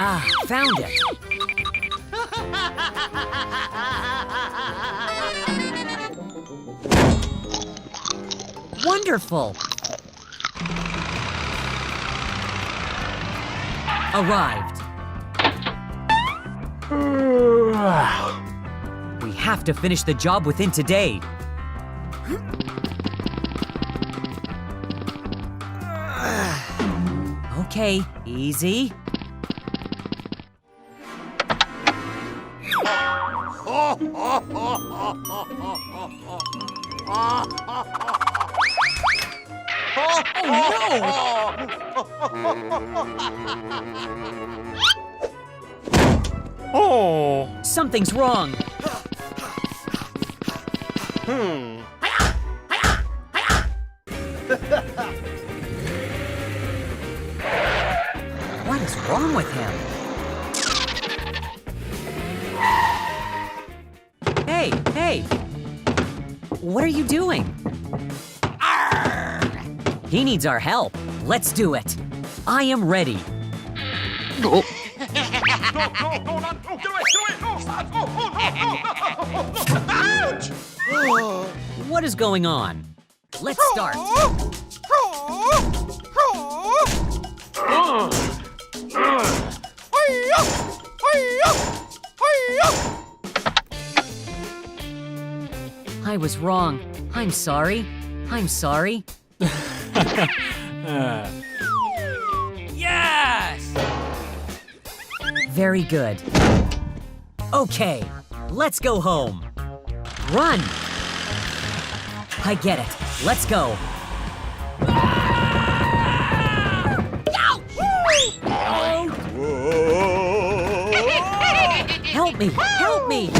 Ah, found it. Wonderful. Arrived. We have to finish the job within today. Okay, easy. Oh! Something's wrong. What is wrong with him? Hey! What are you doing? He needs our help. Let's do it. I am ready. No! What is going on? Let's start. I was wrong. I'm sorry. I'm sorry. Yes! Very good. Okay, let's go home. Run! I get it. Let's go. Help me! Help me!